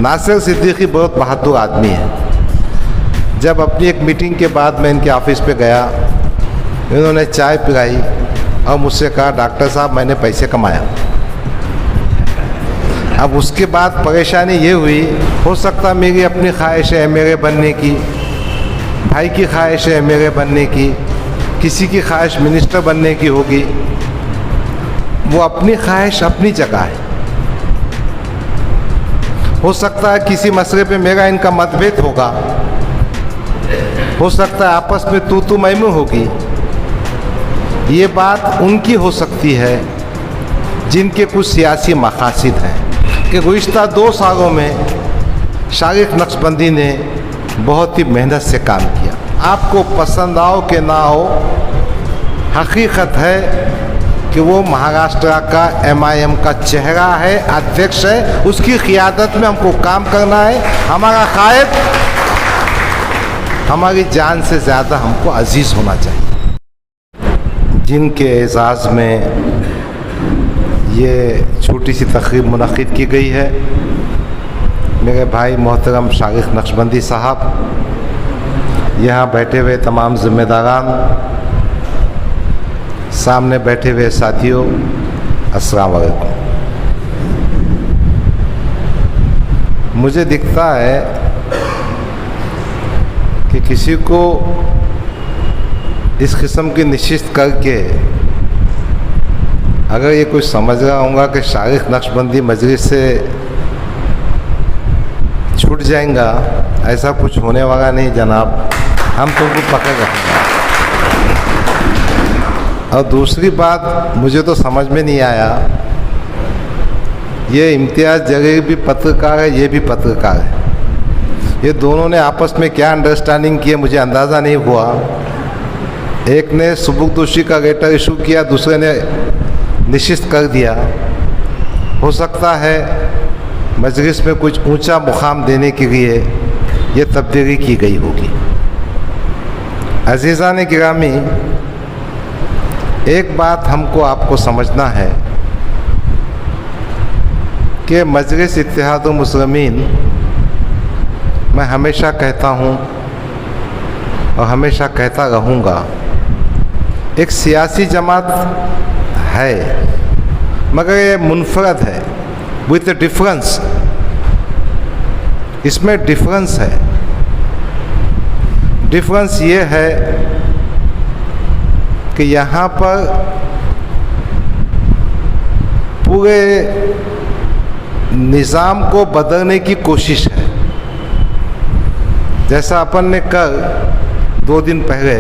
नासिर सिद्दीकी बहुत बहादुर आदमी है। जब अपनी एक मीटिंग के बाद मैं इनके ऑफिस पे गया, इन्होंने चाय पिलाई और मुझसे कहा, डॉक्टर साहब मैंने पैसे कमाया। अब उसके बाद परेशानी ये हुई, हो सकता मेरी अपनी ख्वाहिश है मेरे बनने की, भाई की ख्वाहिश है मेरे बनने की, किसी की ख्वाहिश मिनिस्टर बनने की होगी। वो अपनी ख्वाहिश अपनी जगह है। हो सकता है किसी मसले पे मेरा इनका मतभेद होगा, हो सकता है आपस में तू मैं होगी। ये बात उनकी हो सकती है जिनके कुछ सियासी मकासद हैं कि गुज़िश्ता 2 सालों में शारिक नक्शबंदी ने बहुत ही मेहनत से काम किया। आपको पसंद आओ कि ना हो, हकीकत है कि वो महाराष्ट्र का MIM का चेहरा है, अध्यक्ष है। उसकी क़ियादत में हमको काम करना है। हमारा कायद हमारी जान से ज़्यादा हमको अजीज़ होना चाहिए। जिनके एजाज़ में ये छोटी सी तकरीब मुनक़िद की गई है, मेरे भाई मोहतरम शारिक नक्शबंदी साहब, यहाँ बैठे हुए तमाम ज़िम्मेदारान, सामने बैठे हुए साथियों, अस्सलाम वालेकुम। मुझे दिखता है कि किसी को इस किस्म की नशिस्त करके अगर ये कुछ समझ रहा होगा कि शारिक नक्शबंदी मजलिस से छूट जाएगा, ऐसा कुछ होने वाला नहीं जनाब। हम तुमको पकड़ रखेंगे। और दूसरी बात, मुझे तो समझ में नहीं आया, ये इम्तियाज़ जलील भी पत्रकार है, ये भी पत्रकार है। ये दोनों ने आपस में क्या अंडरस्टैंडिंग की है मुझे अंदाज़ा नहीं हुआ। एक ने सुबुकदोशी का लेटर इशू किया, दूसरे ने निशिस्त कर दिया। हो सकता है मजलिस में कुछ ऊंचा मुकाम देने के लिए ये तब्दीली की गई होगी। अज़ीज़ान गिरामी, एक बात हमको आपको समझना है कि मजलिस इत्तेहादुल मुस्लिमीन, मैं हमेशा कहता हूँ और हमेशा कहता रहूँगा, एक सियासी जमात है, मगर ये मुनफरद है विथ ए डिफरेंस। इसमें डिफरेंस है। डिफरेंस ये है कि यहाँ पर पूरे निज़ाम को बदलने की कोशिश है। जैसा अपन ने कल 2 दिन पहले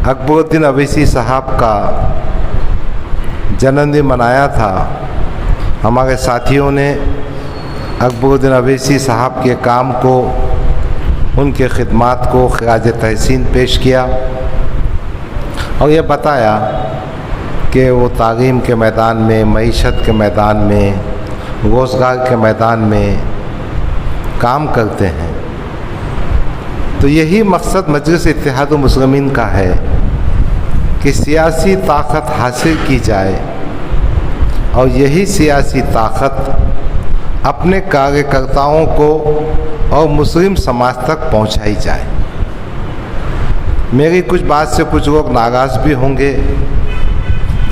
अकबरुद्दीन अवैसी साहब का जन्मदिन मनाया था, हमारे साथियों ने अकबरुद्दीन अवैसी साहब के काम को, उनके खिदमात को खिराज तहसीन पेश किया और ये बताया कि वो तालीम के मैदान में, मईशत के मैदान में, रोज़गार के मैदान में काम करते हैं। तो यही मकसद मजलिस इत्तेहादुल मुस्लिमीन का है कि सियासी ताकत हासिल की जाए और यही सियासी ताकत अपने कार्यकर्ताओं को और मुस्लिम समाज तक पहुंचाई जाए। मेरी कुछ बात से कुछ लोग नाराज़ भी होंगे।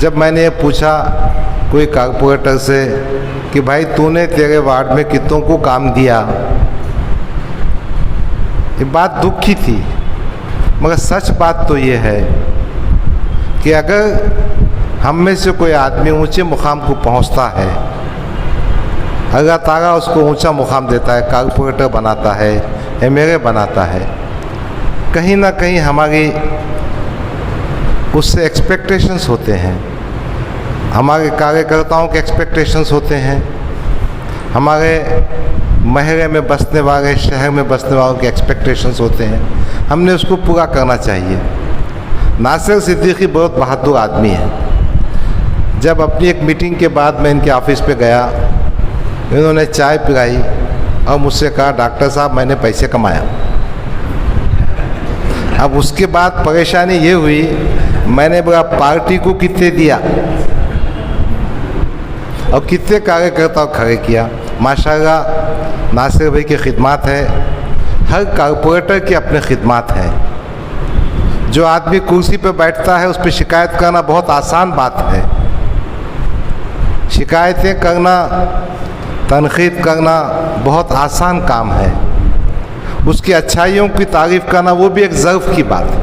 जब मैंने ये पूछा कोई कारपोरेटर से कि भाई तूने तेरे वार्ड में कितनों को काम दिया, ये बात दुख की थी, मगर सच बात तो ये है कि अगर हम में से कोई आदमी ऊंचे मुकाम को पहुंचता है, अल्लाह ताला उसको ऊंचा मुकाम देता है, कारपोरेटर बनाता है, MLA बनाता है, कहीं ना कहीं हमारी उससे एक्सपेक्टेशंस होते हैं, हमारे कार्यकर्ताओं के एक्सपेक्टेशंस होते हैं, हमारे महल्ले में बसने वाले, शहर में बसने वालों के एक्सपेक्टेशंस होते हैं। हमने उसको पूरा करना चाहिए। नासिर सिद्दीकी बहुत बहादुर आदमी है। जब अपनी एक मीटिंग के बाद मैं इनके ऑफिस पे गया, इन्होंने चाय पिलाई और मुझसे कहा, डॉक्टर साहब मैंने पैसे कमाया। अब उसके बाद परेशानी ये हुई, मैंने बोला पार्टी को कितने दिया और कितने कार्यकर्ताओं खड़े किया। माशाल्लाह नासिर भाई की खिदमत है, हर कारपोरेटर की अपनी खिदमत है। जो आदमी कुर्सी पर बैठता है उस पर शिकायत करना बहुत आसान बात है। शिकायतें करना, तनकीद करना बहुत आसान काम है। उसकी अच्छाइयों की तारीफ़ करना वो भी एक ज़र्फ़ की बात है।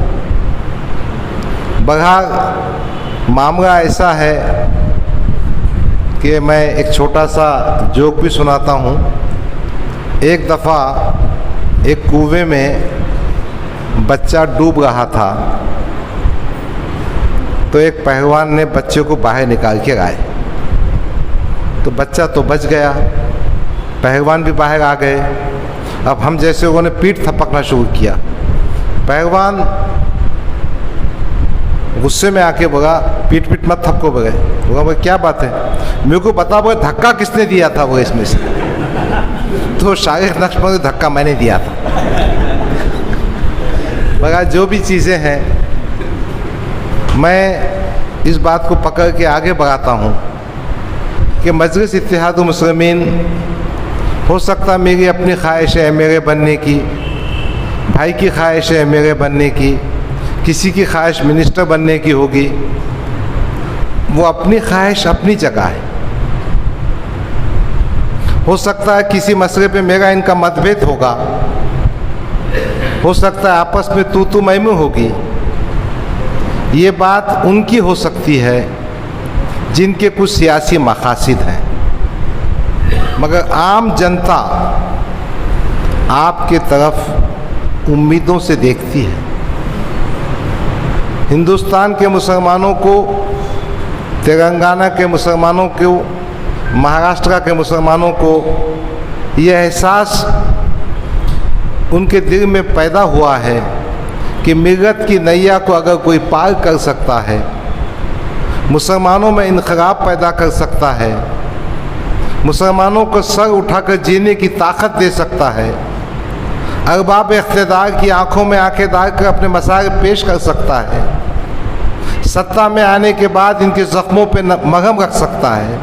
बहरहाल मामला ऐसा है कि मैं एक छोटा सा जोक भी सुनाता हूँ। एक दफ़ा एक कुएं में बच्चा डूब रहा था, तो एक पहलवान ने बच्चे को बाहर निकाल के लाए। तो बच्चा तो बच गया, पहलवान भी बाहर आ गए। अब हम जैसे लोगों ने पीठ थपकना शुरू किया। पहलवान गुस्से में आके बोला, पीठ पीठ मत थपको बोले। बोला क्या बात है, मेरे को बता बोले धक्का किसने दिया था वो इसमें से। तो शागिर्द नक्शबंदी धक्का मैंने दिया था। मगर जो भी चीज़ें हैं, मैं इस बात को पकड़ के आगे बढ़ाता हूँ कि मजलिस इत्तेहादुल मुस्लिमीन, हो सकता मेरी अपनी ख्वाहिश है मेरे बनने की, भाई की ख्वाहिश है मेरे बनने की, किसी की ख्वाहिश मिनिस्टर बनने की होगी। वो अपनी ख्वाहिश अपनी जगह है। हो सकता है किसी मसले पे मेरा इनका मतभेद होगा, हो सकता है आपस में तू मैं होगी। ये बात उनकी हो सकती है जिनके कुछ सियासी मकासद हैं, मगर आम जनता आपके तरफ उम्मीदों से देखती है। हिंदुस्तान के मुसलमानों को, तेलंगाना के मुसलमानों को, महाराष्ट्र के मुसलमानों को यह एहसास उनके दिल में पैदा हुआ है कि मिल्लत की नैया को अगर कोई पार कर सकता है, मुसलमानों में इनकलाब पैदा कर सकता है, मुसलमानों को सर उठाकर जीने की ताकत दे सकता है, अरबाब इख्तिदार की आंखों में आंखें डालकर अपने मसाइल पेश कर सकता है, सत्ता में आने के बाद इनके ज़ख्मों पे मरहम रख सकता है,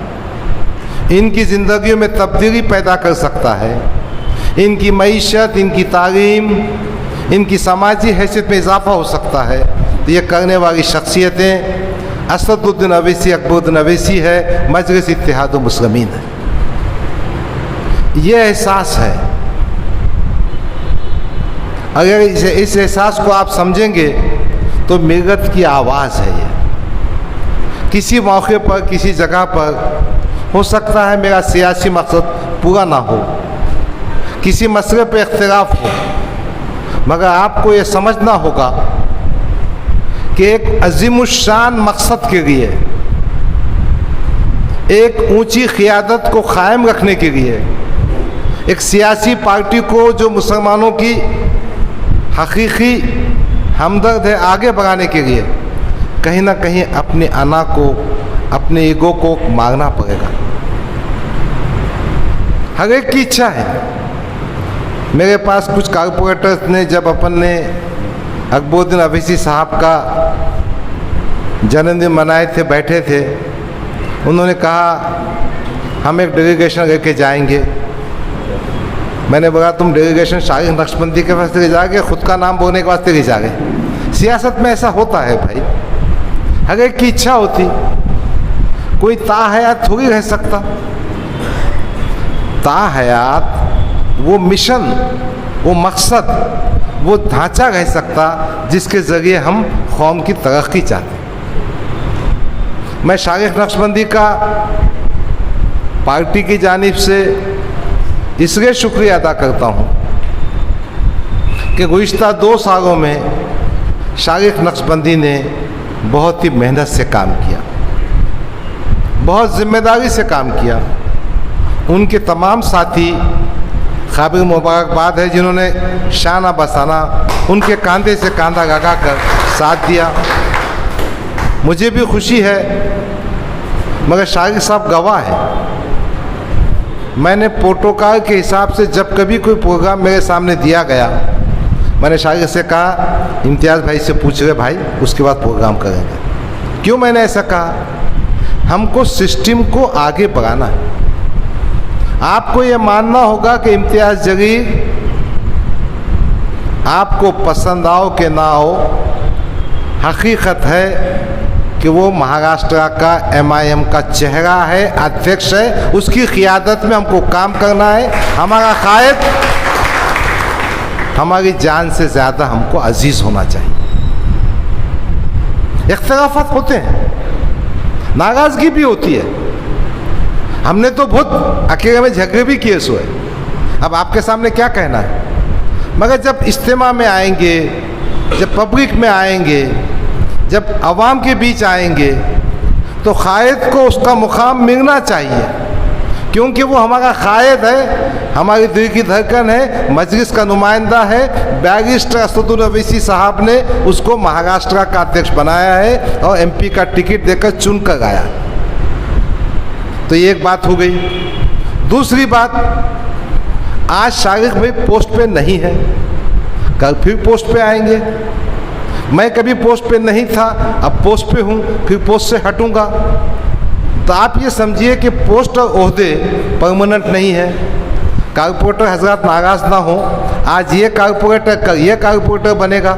इनकी ज़िंदगियों में तब्दीली पैदा कर सकता है, इनकी मईशत, इनकी तालीम, इनकी समाजी हैसियत में इजाफा हो सकता है, तो ये करने वाली शख्सियतें असदुद्दीन अवैसी, अकबरुद्दीन अवैसी है, मजलिस इत्तेहादुल मुस्लिमीन है। ये एहसास है। अगर इस एहसास को आप समझेंगे तो मिल्लत की आवाज़ है ये। किसी मौके पर, किसी जगह पर हो सकता है मेरा सियासी मकसद पूरा ना हो, किसी मसले पे इख्तिलाफ हो, मगर आपको ये समझना होगा कि एक अज़ीमुश्शान मकसद के लिए, एक ऊंची क़ियादत को कायम रखने के लिए, एक सियासी पार्टी को जो मुसलमानों की हकीकी हमदर्द है आगे बढ़ाने के लिए, कहीं ना कहीं अपने अना को, अपने ईगो को मारना पड़ेगा। हर एक की इच्छा है। मेरे पास कुछ कारपोरेटर्स ने, जब अपन ने अकबरुद्दीन अवैसी साहब का जन्मदिन मनाए थे, बैठे थे, उन्होंने कहा हम एक डेलीगेशन लेके जाएंगे। मैंने बोला तुम डेलीगेशन शागिर्द नक्शबंदी के वास्ते ले जाओगे, खुद का नाम बोलने के वास्ते ले जाओगे? सियासत में ऐसा होता है भाई, हर एक की इच्छा होती, कोई ताहयात थोड़ी रह सकता। ताहयात वो मिशन, वो मकसद, वो ढांचा रह सकता जिसके ज़रिए हम कौम की तरक्की चाहते। मैं शागिर्द नक्शबंदी का पार्टी की जानिब से इसलिए शुक्रिया अदा करता हूँ कि गुज़िश्ता 2 सालों में शागिर्द नक्शबंदी ने बहुत ही मेहनत से काम किया, बहुत ज़िम्मेदारी से काम किया। उनके तमाम साथी काबिल मुबारकबाद है जिन्होंने शाना बसाना उनके कंधे से कंधा लगा कर साथ दिया। मुझे भी खुशी है, मगर शागिर्द साहब गवाह है। मैंने प्रोटोकॉल के हिसाब से जब कभी कोई प्रोग्राम मेरे सामने दिया गया, मैंने शागिर्द से कहा इम्तियाज़ भाई से पूछ रहे भाई, उसके बाद प्रोग्राम करेंगे। क्यों मैंने ऐसा कहा? हमको सिस्टम को आगे बढ़ाना है। आपको ये मानना होगा कि इम्तियाज़ जगीर आपको पसंद आओ कि ना हो, हकीकत है कि वो महाराष्ट्र का MIM का चेहरा है, अध्यक्ष है। उसकी क़ियादत में हमको काम करना है। हमारा कायद हमारी जान से ज़्यादा हमको अजीज़ होना चाहिए। इख्तिलाफ़ात होते हैं, नाराज़गी भी होती है, हमने तो बहुत अकेले में झगड़े भी किए सो है। अब आपके सामने क्या कहना है, मगर जब इज्तिमा में आएंगे, जब पब्लिक में आएंगे, जब अवाम के बीच आएंगे, तो कायद को उसका मुकाम मिलना चाहिए, क्योंकि वो हमारा कायद है, हमारी दिल की धड़कन है, मजलिस का नुमाइंदा है। बैरिस्टर असदुद्दीन ओवैसी साहब ने उसको महाराष्ट्र का अध्यक्ष बनाया है और MP का टिकट देकर चुन कर आया। तो ये एक बात हो गई। दूसरी बात, आज शारिक भाई पोस्ट पे नहीं है, कल फिर पोस्ट पे आएंगे। मैं कभी पोस्ट पे नहीं था, अब पोस्ट पे हूँ, फिर पोस्ट से हटूँगा। तो आप ये समझिए कि पोस्ट और ओहदे परमानेंट नहीं है। कारपोरेटर हजरत नाराज़ ना हो, आज ये कारपोरेटर कल ये कारपोरेटर बनेगा,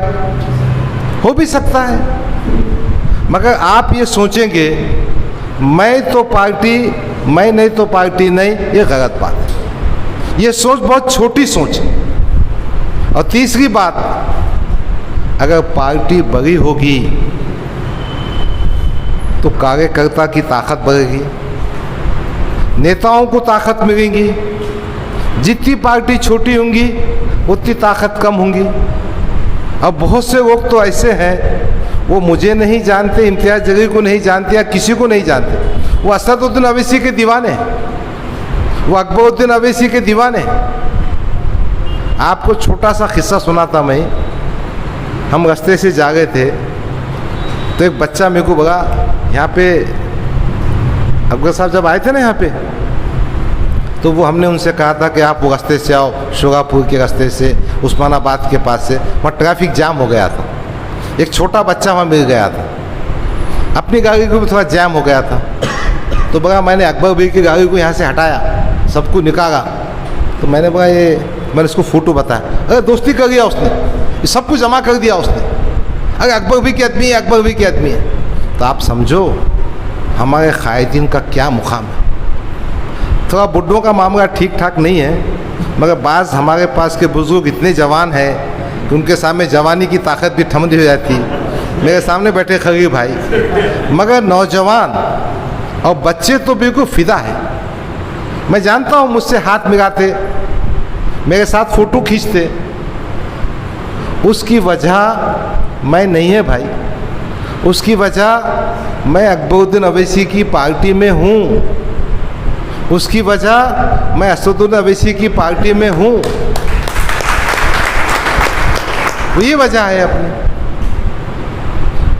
हो भी सकता है। मगर आप ये सोचेंगे मैं तो पार्टी, मैं नहीं तो पार्टी नहीं, ये गलत बात है। ये सोच बहुत छोटी सोच है। और तीसरी बात, अगर पार्टी बड़ी होगी तो कार्यकर्ता की ताकत बढ़ेगी, नेताओं को ताकत मिलेगी। जितनी पार्टी छोटी होंगी उतनी ताकत कम होंगी। अब बहुत से लोग तो ऐसे हैं, वो मुझे नहीं जानते, इम्तियाज़ जगीर को नहीं जानते या किसी को नहीं जानते। वो असदुद्दीन ओवैसी के दीवाने हैं, वो अकबरुद्दीन ओवैसी के दीवाने हैं। आपको छोटा सा किस्सा सुनाता मैं। हम रास्ते से जा रहे थे तो एक बच्चा मेरे को बोला, यहाँ पे अकबर साहब जब आए थे ना यहाँ पे, तो वो हमने उनसे कहा था कि आप वो रास्ते से आओ, शोगापुर के रास्ते से, उस्मानाबाद के पास से। वहाँ ट्रैफिक जाम हो गया था, एक छोटा बच्चा वहाँ मिल गया था, अपनी गाड़ी को भी थोड़ा जैम हो गया था। तो बोला मैंने अकबर भाई की गाड़ी को यहाँ से हटाया, सबको निकाला। तो मैंने बोला ये, मैंने उसको फ़ोटो बताया, अरे दोस्ती कर दिया उसने, ये सब कुछ जमा कर दिया उसने, अरे अकबर भाई की आदमी है, अकबर भाई की आदमी है। तो आप समझो हमारे कायदीन का क्या मुकाम है। थोड़ा बुड्ढों का मामला ठीक ठाक नहीं है, मगर बाज़ हमारे पास के बुजुर्ग इतने जवान हैं कि उनके सामने जवानी की ताकत भी ठमदी हो जाती। मेरे सामने बैठे खरीब भाई, मगर नौजवान और बच्चे तो बिल्कुल फिदा है। मैं जानता हूँ मुझसे हाथ मिलाते, मेरे साथ फ़ोटो खींचते, उसकी वजह मैं नहीं है भाई, उसकी वजह मैं अकबरुद्दीन ओवैसी की पार्टी में हूँ, उसकी वजह मैं असदुद्दीन ओवैसी की पार्टी में हूँ। ये वजह है अपनी।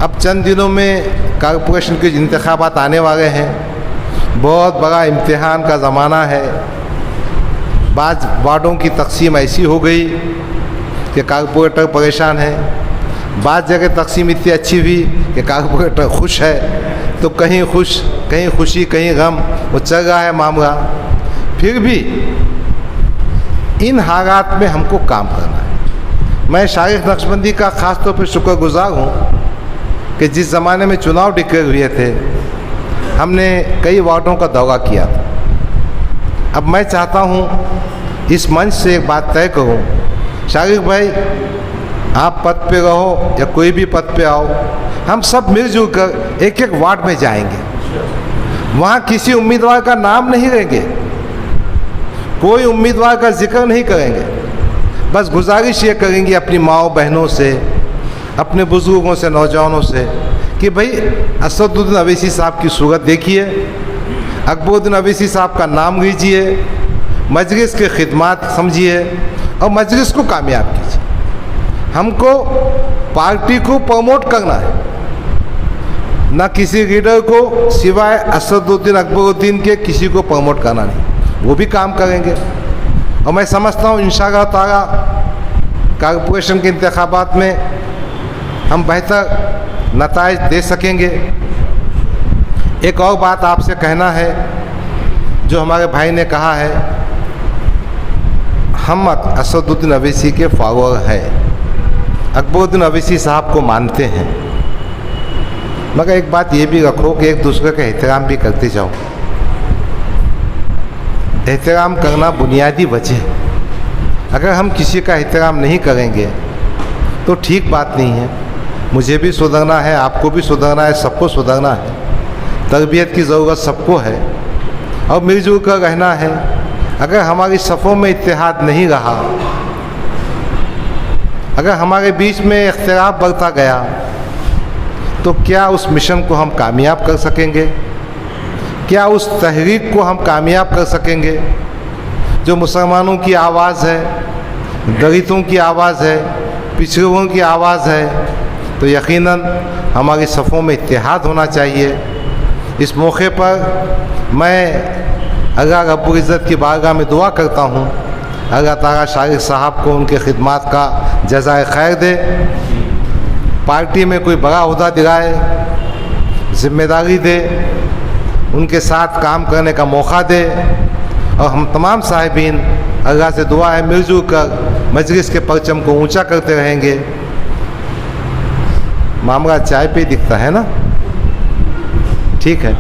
अब चंद दिनों में कॉरपोरेशन के इंतखाबात आने वाले हैं, बहुत बड़ा इम्तिहान का ज़माना है। बाज़ वार्डों की तकसीम ऐसी हो गई कि कॉरपोरेटर परेशान है, बाज़ जगह तकसीम इतनी अच्छी हुई कि कॉरपोरेटर खुश है, तो कहीं खुश, कहीं खुशी, कहीं गम, वो चल रहा है मामला। फिर भी इन हालात में हमको काम करना है। मैं शारिक नक्शबंदी का ख़ास तौर पर शुक्रगुजार हूँ कि जिस ज़माने में चुनाव डिक्लेयर हुए थे, हमने कई वार्डों का दौरा किया था। अब मैं चाहता हूँ इस मंच से एक बात तय करूँ, शारिक भाई आप पद पे रहो या कोई भी पद पे आओ, हम सब मिलजुल कर एक एक वार्ड में जाएंगे। वहाँ किसी उम्मीदवार का नाम नहीं लेंगे, कोई उम्मीदवार का जिक्र नहीं करेंगे, बस गुजारिश ये करेंगे अपनी माओ बहनों से, अपने बुजुर्गों से, नौजवानों से कि भाई असदुद्दीन ओवैसी साहब की सूरत देखिए, अकबरुद्दीन ओवैसी साहब का नाम लीजिए, मजलिस के खिदमात समझिए और मजलिस को कामयाब कीजिए। हमको पार्टी को प्रमोट करना है, ना किसी लीडर को सिवाय असदुद्दीन अकबरुद्दीन के किसी को प्रमोट करना नहीं। वो भी काम करेंगे और मैं समझता हूँ इंशाअल्लाह ताला कॉरपोरेशन के इंतखाबात में हम बेहतर नताइज दे सकेंगे। एक और बात आपसे कहना है, जो हमारे भाई ने कहा है, हम असदुद्दीन अवैसी के फॉलोअर हैं, अकबरुद्दीन अवैसी साहब को मानते हैं, मगर एक बात ये भी रखो कि एक दूसरे का एहतराम भी करते जाओ। एहतराम करना बुनियादी वजह। अगर हम किसी का एहतराम नहीं करेंगे तो ठीक बात नहीं है। मुझे भी सुधरना है, आपको भी सुधरना है, सबको सुधरना है। तरबियत की ज़रूरत सबको है और मिलजुल कर रहना है। अगर हमारी सफ़ों में इत्तेहाद नहीं रहा, अगर हमारे बीच में इख्तिलाफ बढ़ता गया, तो क्या उस मिशन को हम कामयाब कर सकेंगे? क्या उस तहरीक को हम कामयाब कर सकेंगे? जो मुसलमानों की आवाज़ है, दलितों की आवाज़ है, पिछड़ों की आवाज़ है, तो यकीनन हमारी सफ़ों में इत्तेहाद होना चाहिए। इस मौके पर मैं अल्लाह रब्बुल इज़्ज़त की बारगाह में दुआ करता हूँ, अल्लाह ताला शारिक साहब को उनके खिदमात का जज़ाए खैर दे, पार्टी में कोई बड़ा ओहदा दिलाए, जिम्मेदारी दे, उनके साथ काम करने का मौका दे। और हम तमाम साहिबीन अल्लाह से दुआ है, मिलजुल कर मजलिस के परचम को ऊंचा करते रहेंगे। मामला चाय पे दिखता है ना? ठीक है,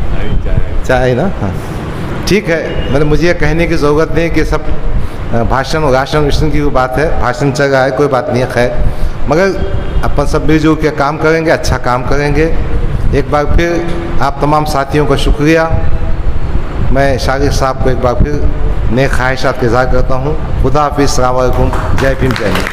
चाय ना? हाँ ठीक है। मतलब मुझे ये कहने की ज़रूरत नहीं कि सब भाषण राशन विषण की बात है, भाषण चल रहा है, कोई बात नहीं है। खैर, मगर अपन सब मिलजुल के काम करेंगे, अच्छा काम करेंगे। एक बार फिर आप तमाम साथियों का शुक्रिया। मैं शारिक साहब को एक बार फिर नेक ख्वाहिशात का इज़हार करता हूँ। खुदा हाफिज़, अस्सलाम वालेकुम, जय भीम, जय हिंद।